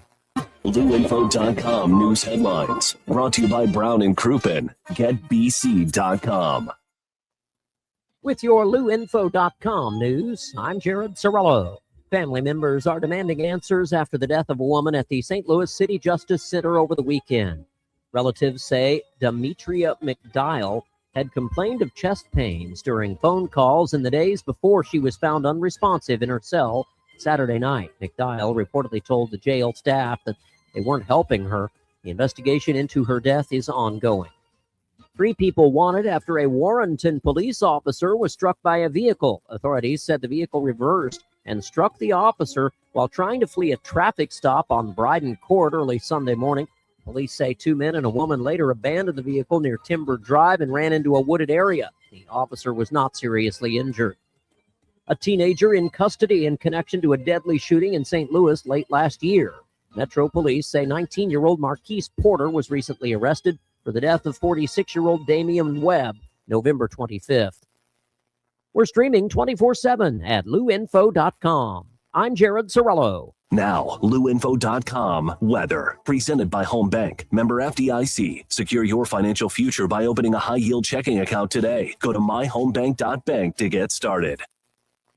LouInfo.com news headlines brought to you by Brown and Crouppen. GetBC.com. With your LouInfo.com news, I'm Jared Sorello. Family members are demanding answers after the death of a woman at the St. Louis City Justice Center over the weekend. Relatives say Demetria McDial had complained of chest pains during phone calls in the days before she was found unresponsive in her cell Saturday night. McDial reportedly told the jail staff that they weren't helping her. The investigation into her death is ongoing. 3 people wanted after a Warrenton police officer was struck by a vehicle. Authorities said the vehicle reversed and struck the officer while trying to flee a traffic stop on Bryden Court early Sunday morning. Police say 2 men and a woman later abandoned the vehicle near Timber Drive and ran into a wooded area. The officer was not seriously injured. A teenager in custody in connection to a deadly shooting in St. Louis late last year. Metro police say 19-year-old Marquise Porter was recently arrested for the death of 46-year-old Damian Webb, November 25th. We're streaming 24/7 at louinfo.com. I'm Jared Sorello. Now, louinfo.com weather. Presented by Home Bank. Member FDIC. Secure your financial future by opening a high-yield checking account today. Go to myhomebank.bank to get started.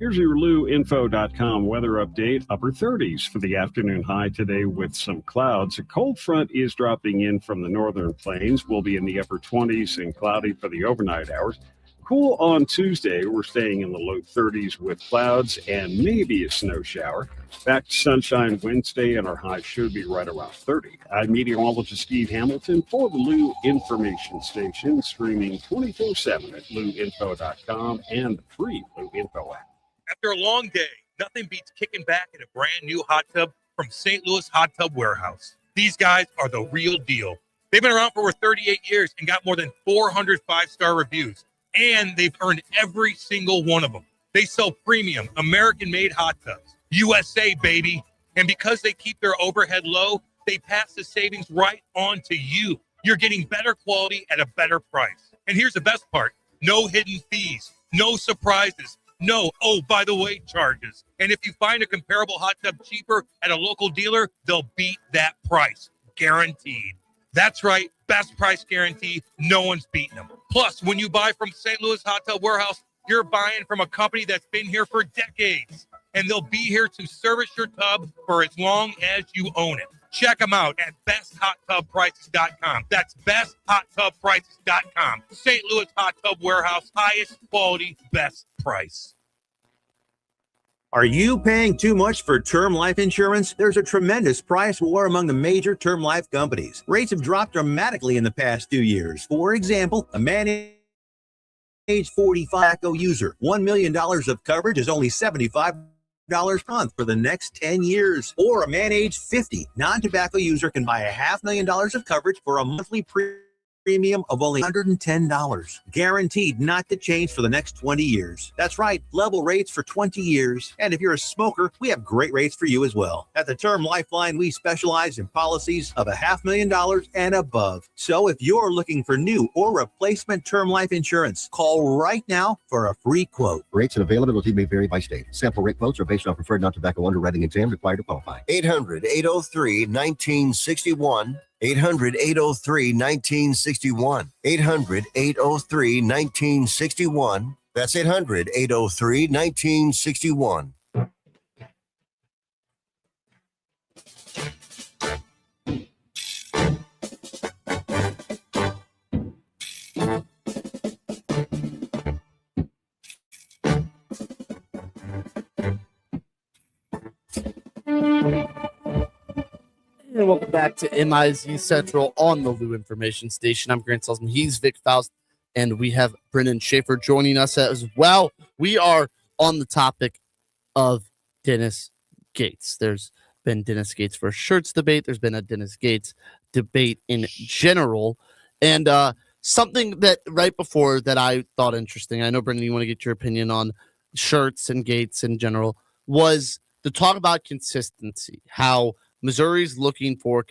Here's your LouInfo.com weather update. Upper 30s for the afternoon high today with some clouds. A cold front is dropping in from the northern plains. We'll be in the upper 20s and cloudy for the overnight hours. Cool on Tuesday. We're staying in the low 30s with clouds and maybe a snow shower. Back to sunshine Wednesday, and our high should be right around 30. I'm meteorologist Steve Hamilton for the Lou Information Station, streaming 24/7 at LouInfo.com and the free Lou Info app. After a long day, nothing beats kicking back in a brand new hot tub from St. Louis Hot Tub Warehouse. These guys are the real deal. They've been around for over 38 years and got more than 400 five-star reviews, and they've earned every single one of them. They sell premium, American-made hot tubs. USA, baby. And because they keep their overhead low, they pass the savings right on to you. You're getting better quality at a better price. And here's the best part. No hidden fees, no surprises, no, oh, by the way, charges. And if you find a comparable hot tub cheaper at a local dealer, they'll beat that price. Guaranteed. That's right. Best price guarantee. No one's beating them. Plus, when you buy from St. Louis Hot Tub Warehouse, you're buying from a company that's been here for decades. And they'll be here to service your tub for as long as you own it. Check them out at besthotTubPrices.com. That's besthotTubPrices.com. St. Louis Hot Tub Warehouse, highest quality, best price. Are you paying too much for term life insurance? There's a tremendous price war among the major term life companies. Rates have dropped dramatically in the past 2 years. For example, a man age 45 user, $1 million of coverage is only $75 per month for the next 10 years. Or a man age 50 non-tobacco user can buy $500,000 of coverage for a monthly premium of only $110, guaranteed not to change for the next 20 years. That's right, level rates for 20 years. And if you're a smoker, we have great rates for you as well. At the Term Lifeline, we specialize in policies of $500,000 and above. So if you're looking for new or replacement term life insurance, call right now for a free quote. Rates and availability may vary by state. Sample rate quotes are based on preferred non-tobacco underwriting exam required to qualify. 800-803-1961. 800-803-1961. 800-803-1961. That's 800-803-1961. And welcome back to MIZ Central on the Lou Information Station. I'm Grant Salzman. He's Vic Faust, and we have Brendan Schaefer joining us as well. We are on the topic of Dennis Gates. There's been Dennis Gates for shirts debate. There's been a Dennis Gates debate in general. And something that right before that I thought interesting, I know, Brendan, you want to get your opinion on shirts and Gates in general, was to talk about consistency, how Missouri's looking for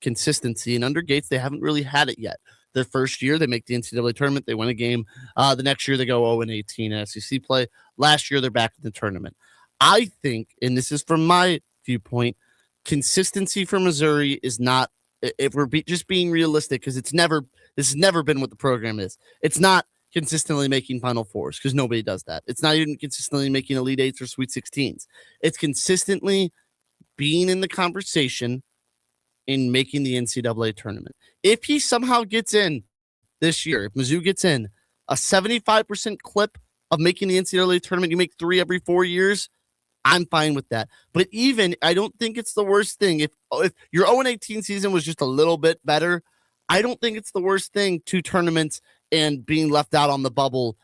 consistency, and under Gates, they haven't really had it yet. Their first year, they make the NCAA tournament. They win a game. The next year, they go 0-18 in SEC play. Last year, they're back in the tournament. I think, and this is from my viewpoint, consistency for Missouri is not, if we're just being realistic, because this has never been what the program is. It's not consistently making Final Fours, because nobody does that. It's not even consistently making Elite Eights or Sweet 16s. It's consistently being in the conversation in making the NCAA tournament. If he somehow gets in this year, if Mizzou gets in a 75% clip of making the NCAA tournament, you make 3 every 4 years, I'm fine with that. But even, I don't think it's the worst thing. If your 0-18 season was just a little bit better, I don't think it's the worst thing, 2 tournaments and being left out on the bubble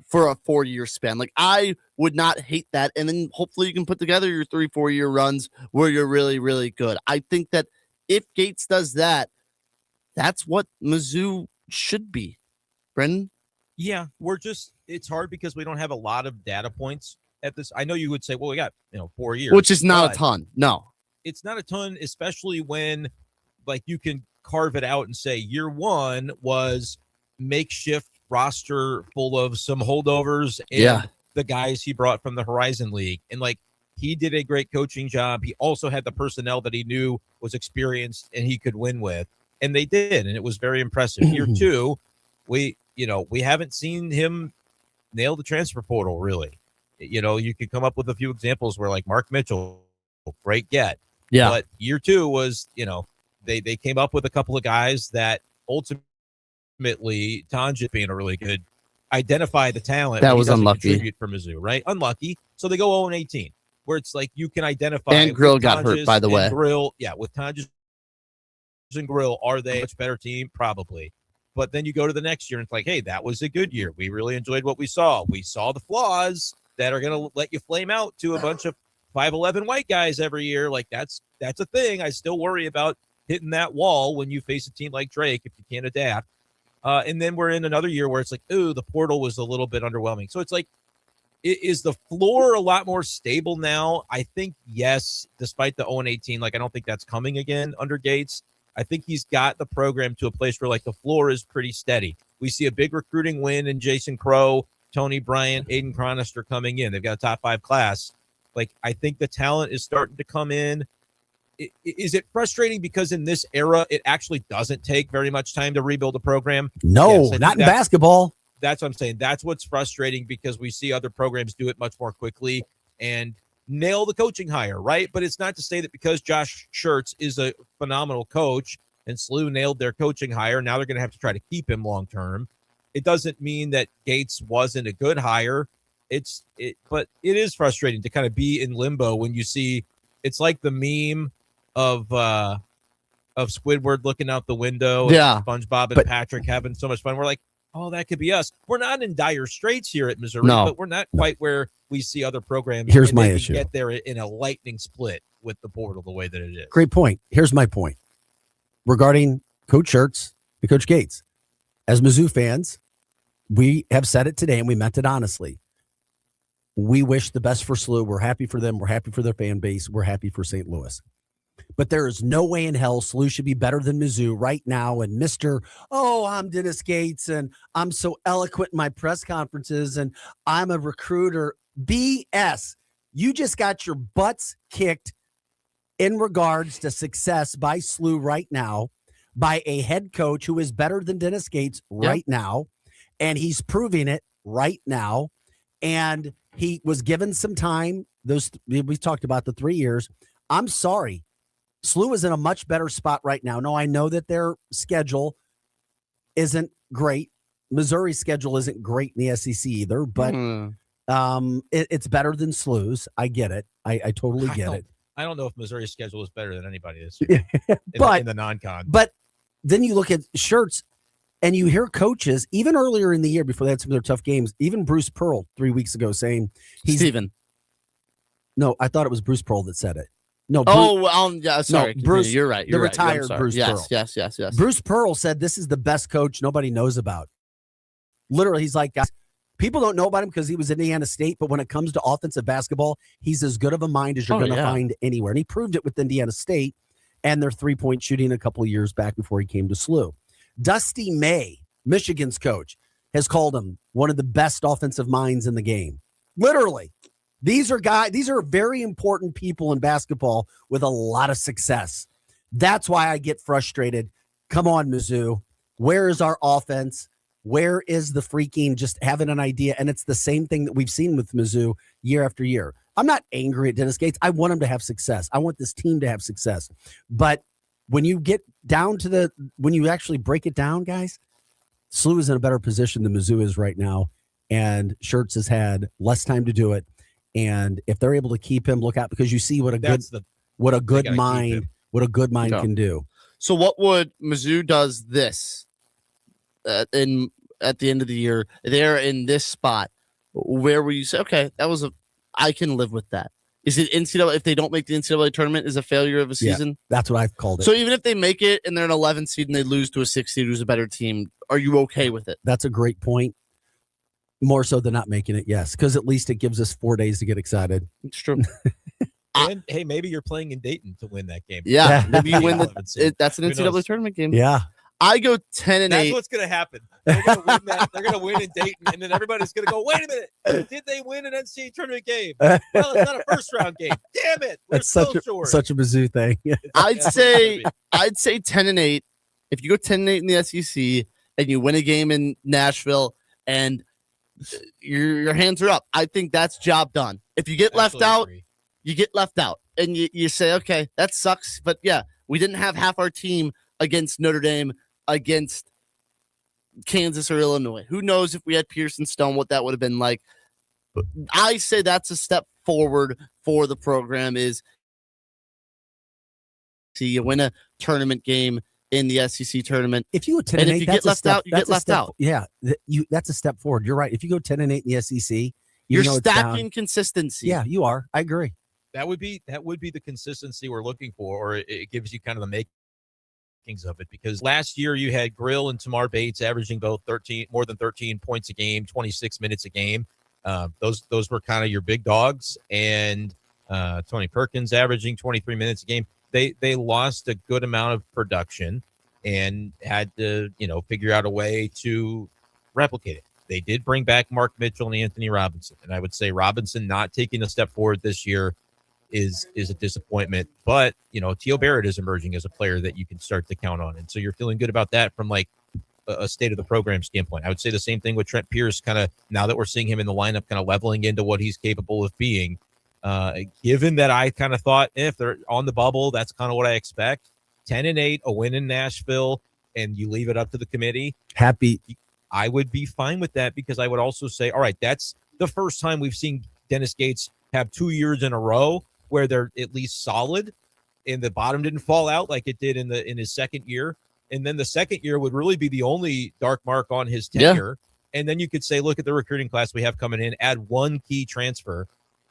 for a 4-year span. Like, I would not hate that. And then hopefully you can put together your 3-4 year runs where you're really, really good. I think that if Gates does that, that's what Mizzou should be. Brendan? Yeah, it's hard because we don't have a lot of data points at this. I know you would say, well, we got, 4 years. Which is not a ton. No. It's not a ton, especially when, like, you can carve it out and say year 1 was makeshift roster full of some holdovers and the guys he brought from the Horizon League. And, like, he did a great coaching job. He also had the personnel that he knew was experienced and he could win with. And they did, and it was very impressive. Year 2, we haven't seen him nail the transfer portal, really. You could come up with a few examples where like Mark Mitchell, great get. Yeah. But year 2 was, they came up with a couple of guys that ultimately, Tanjit being a really good, identify the talent. That but he was doesn't unlucky. Contribute for Mizzou, right? Unlucky. So they go 0-18, where it's like you can identify. And Grill got hurt, by the way. Grill, with Tanjit and Grill, are they a much better team? Probably. But then you go to the next year and it's like, hey, that was a good year. We really enjoyed what we saw. We saw the flaws that are going to let you flame out to a bunch of 5'11" white guys every year. Like that's a thing. I still worry about hitting that wall when you face a team like Drake if you can't adapt. And then we're in another year where it's like, ooh, the portal was a little bit underwhelming. So it's like, is the floor a lot more stable now? I think yes, despite the 0-18. Like I don't think that's coming again under Gates. I think he's got the program to a place where like the floor is pretty steady. We see a big recruiting win in Jason Crow, Tony Bryant, Aiden Chronister coming in. They've got a top 5 class. Like I think the talent is starting to come in. Is it frustrating because in this era, it actually doesn't take very much time to rebuild a program? No, not in basketball. That's what I'm saying. That's what's frustrating because we see other programs do it much more quickly and nail the coaching hire, right? But it's not to say that because Josh Schertz is a phenomenal coach and SLU nailed their coaching hire, now they're going to have to try to keep him long term. It doesn't mean that Gates wasn't a good hire. But it is frustrating to kind of be in limbo when you see it's like the meme of Squidward looking out the window, and SpongeBob and Patrick having so much fun. We're like, oh, that could be us. We're not in dire straits here at Missouri, but we're not quite where we see other programs. Here's my issue. Get there in a lightning split with the portal the way that it is. Great point. Here's my point regarding Coach Schertz and Coach Gates. As Mizzou fans, we have said it today and we meant it honestly. We wish the best for SLU. We're happy for them. We're happy for their fan base. We're happy for St. Louis. But there is no way in hell SLU should be better than Mizzou right now. And I'm Dennis Gates and I'm so eloquent in my press conferences and I'm a recruiter. BS. You just got your butts kicked in regards to success by SLU right now by a head coach who is better than Dennis Gates right now. And he's proving it right now. And he was given some time. We talked about the 3 years. I'm sorry. SLU is in a much better spot right now. No, I know that their schedule isn't great. Missouri's schedule isn't great in the SEC either, but it's better than SLU's. I get it. I totally get it. I don't know if Missouri's schedule is better than anybody this year in the non-con. But then you look at Schertz and you hear coaches, even earlier in the year before they had some of their tough games, even Bruce Pearl 3 weeks ago saying No, I thought it was Bruce Pearl that said it. No. Sorry. No, Bruce, you're right. The retired Bruce Pearl. Yes. Bruce Pearl said this is the best coach nobody knows about. Literally, he's like, guys, people don't know about him because he was in Indiana State, but when it comes to offensive basketball, he's as good of a mind as you're going to find anywhere. And he proved it with Indiana State and their three-point shooting a couple of years back before he came to SLU. Dusty May, Michigan's coach, has called him one of the best offensive minds in the game. Literally. These are very important people in basketball with a lot of success. That's why I get frustrated. Come on, Mizzou. Where is our offense? Where is the freaking just having an idea? And it's the same thing that we've seen with Mizzou year after year. I'm not angry at Dennis Gates. I want him to have success. I want this team to have success. But when you get down to when you actually break it down, guys, SLU is in a better position than Mizzou is right now. And Schertz has had less time to do it. And if they're able to keep him, look out, because you see what a good mind can do. So what would Mizzou does this at the end of the year? They're in this spot. Where will you say, okay, I can live with that? Is it NCAA? If they don't make the NCAA tournament, is a failure of a season? Yeah, that's what I've called it. So even if they make it and they're an 11 seed and they lose to a 6 seed who's a better team, are you okay with it? That's a great point. More so than not making it, yes, because at least it gives us 4 days to get excited. It's true. And hey, maybe you're playing in Dayton to win that game. Yeah, maybe you win that's an NCAA tournament game. Yeah, I go 10-8. That's what's going to happen. They're going to win that. They're going to win in Dayton, and then everybody's going to go, wait a minute, did they win an NCAA tournament game? Well, it's not a first round game. Damn it, that's such a Mizzou thing. I'd say 10-8. If you go 10-8 in the SEC and you win a game in Nashville and your hands are up. I think that's job done. If you get left out, you get left out. And you say, okay, that sucks. But yeah, we didn't have half our team against Notre Dame, against Kansas or Illinois. Who knows if we had Pearson Stone, what that would have been like. But I say that's a step forward for the program is see you win a tournament game in the SEC tournament. If you go 10 and and 8, if you get left out, you get left out. Yeah, that's a step forward. You're right. If you go 10 and 8 in the SEC, you're stacking consistency. Yeah, you are. I agree. That would be the consistency we're looking for, or it gives you kind of the makings of it. Because last year you had Grill and Tamar Bates averaging both more than 13 points a game, 26 minutes a game. Those were kind of your big dogs, and Tony Perkins averaging 23 minutes a game. They lost a good amount of production and had to figure out a way to replicate it. They did bring back Mark Mitchell and Anthony Robinson, and I would say Robinson not taking a step forward this year is a disappointment. But Teal Barrett is emerging as a player that you can start to count on, and so you're feeling good about that from like a state of the program standpoint. I would say the same thing with Trent Pierce, kind of now that we're seeing him in the lineup, kind of leveling into what he's capable of being. Given that I kind of thought if they're on the bubble, that's kind of what I expect. 10 and 8, a win in Nashville, and you leave it up to the committee. Happy. I would be fine with that because I would also say, all right, that's the first time we've seen Dennis Gates have 2 years in a row where they're at least solid and the bottom didn't fall out like it did in his second year. And then the second year would really be the only dark mark on his tenure. Yeah. And then you could say, look at the recruiting class we have coming in, add one key transfer,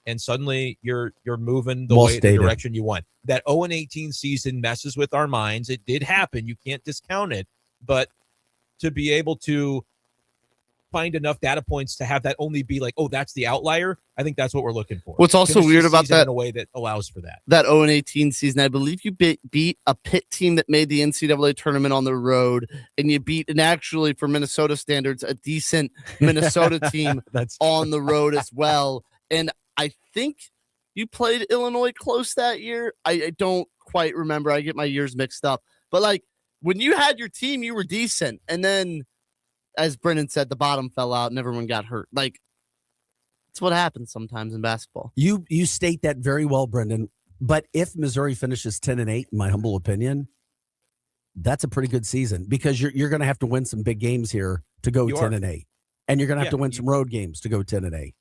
and suddenly you're moving the direction you want. That 0-18 season messes with our minds. It did happen. You can't discount it. But to be able to find enough data points to have that only be like, oh, that's the outlier, I think that's what we're looking for. What's also weird about that in a way that allows for that. That 0-18 season, I believe you beat a Pitt team that made the NCAA tournament on the road, and you beat, and actually for Minnesota standards, a decent Minnesota team on the road as well. And I think you played Illinois close that year. I don't quite remember. I get my years mixed up. But like when you had your team, you were decent. And then, as Brendan said, the bottom fell out and everyone got hurt. Like, it's what happens sometimes in basketball. You state that very well, Brendan. But if Missouri finishes 10 and 8, in my humble opinion, that's a pretty good season because you're going to have to win some big games here to go 10 and 8. And you're going to have to win some road games to go 10 and 8.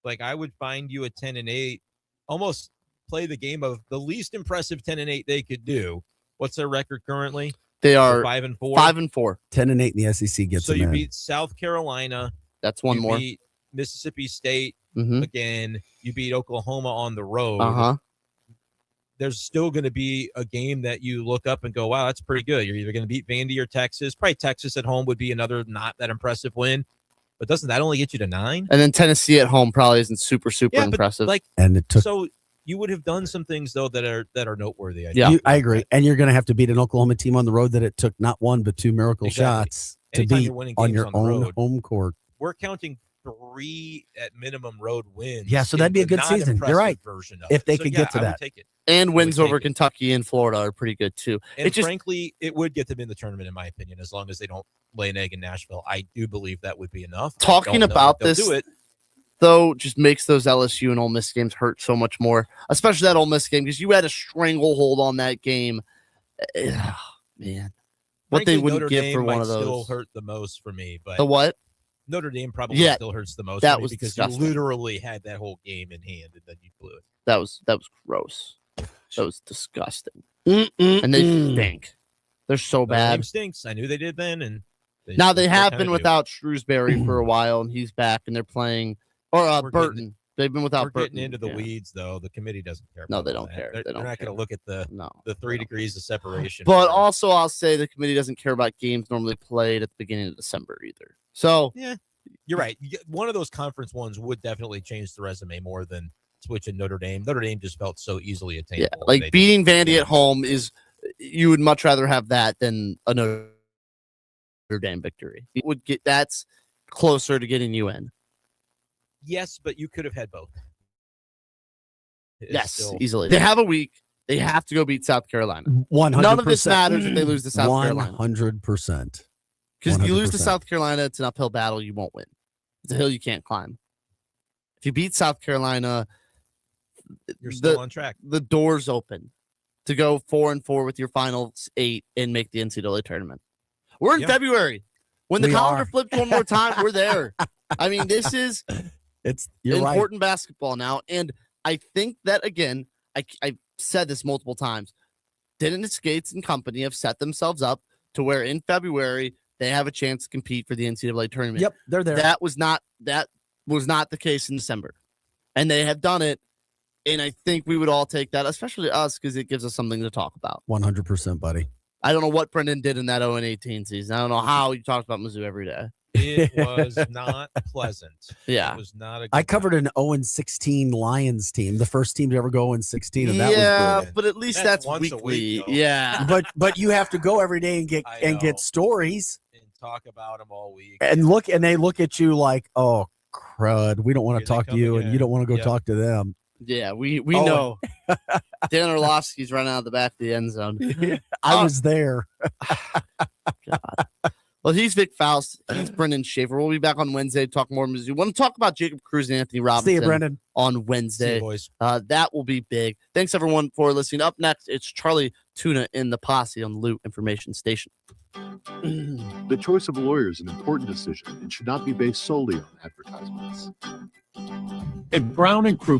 Like, I would find you a 10 and 8, almost play the game of the least impressive 10 and 8 they could do. What's their record currently? They are 5-4. 5-4. 10 and 8 in the SEC gets so them you in. beat South Carolina. That's one more. Beat Mississippi State again. You beat Oklahoma on the road. Uh-huh. There's still going to be a game that you look up and go, wow, that's pretty good. You're either going to beat Vandy or Texas. Probably Texas at home would be another not that impressive win. But doesn't that only get you to 9? And then Tennessee at home probably isn't super impressive. Like, and it took, so you would have done some things though that are noteworthy. I agree. And you're going to have to beat an Oklahoma team on the road that it took not one but 2 miracle shots to beat on your own home court. We're counting 3 at minimum road wins. Yeah, so that'd be a good season. You're right. If they could get to that. Take it. And wins over Kentucky and Florida are pretty good too. And frankly, it would get them in the tournament, in my opinion, as long as they don't lay an egg in Nashville. I do believe that would be enough. Talking about this, though, just makes those LSU and Ole Miss games hurt so much more, especially that Ole Miss game, because you had a stranglehold on that game. Man, what frankly, they wouldn't Notre give Dame for one of those. Still hurt the most for me, but the what? Notre Dame probably still hurts the most. That for me was because disgusting. you literally had that whole game in hand and then you blew it. That was gross. That was disgusting. And they stink. They're so bad. Game stinks. I knew they did then, and now they have been without Shrewsbury for a while, and he's back, and they're playing Burton. They've been without Burton. Getting into the weeds, though. The committee doesn't care. No, they don't care. They're not going to look at the 3 degrees of separation. But also, I'll say the committee doesn't care about games normally played at the beginning of December either. So yeah, you're right. One of those conference ones would definitely change the resume more than switching Notre Dame. Notre Dame just felt so easily attainable. Yeah, like beating Vandy at home is, you would much rather have that than a Notre Dame victory. It would get, that's closer to getting you in. Yes, but you could have had both. Easily. They have a week. They have to go beat South Carolina. 100%. None of this matters if they lose to South Carolina. 100%. Because if you lose to South Carolina, it's an uphill battle. You won't win. It's a hill you can't climb. If you beat South Carolina, You're still on track. The doors open to go 4-4 with your final 8 and make the NCAA tournament. We're in February. When the calendar flips one more time, we're there. I mean, this is important basketball now. And I think that, again, I've said this multiple times, Dennis Gates and company have set themselves up to where in February they have a chance to compete for the NCAA tournament. Yep, they're there. That was not the case in December. And they have done it. And I think we would all take that, especially us, because it gives us something to talk about. 100%, buddy. I don't know what Brendan did in that 0-18 season. I don't know how you talked about Mizzou every day. It was not pleasant. Yeah. It was not I covered an 0-16 Lions team, the first team to ever go 0-16, and that was brilliant. But at least that's once weekly. a week, yeah. But you have to go every day and get stories and talk about them all week. And they look at you like, oh crud, we don't want to talk to you, and you don't want to go talk to them. Yeah, we know. Dan Orlovsky's running out of the back of the end zone. I was there. God. Well, he's Vic Faust. He's Brendan Schaefer. We'll be back on Wednesday to talk more Mizzou. We want to talk about Jacob Cruz and Anthony Robinson. See you, Brendan. On Wednesday. See you, boys. That will be big. Thanks, everyone, for listening. Up next, it's Charlie Tuna in the Posse on the Loot Information Station. The choice of a lawyer is an important decision and should not be based solely on advertisements. At Brown & Crouppen,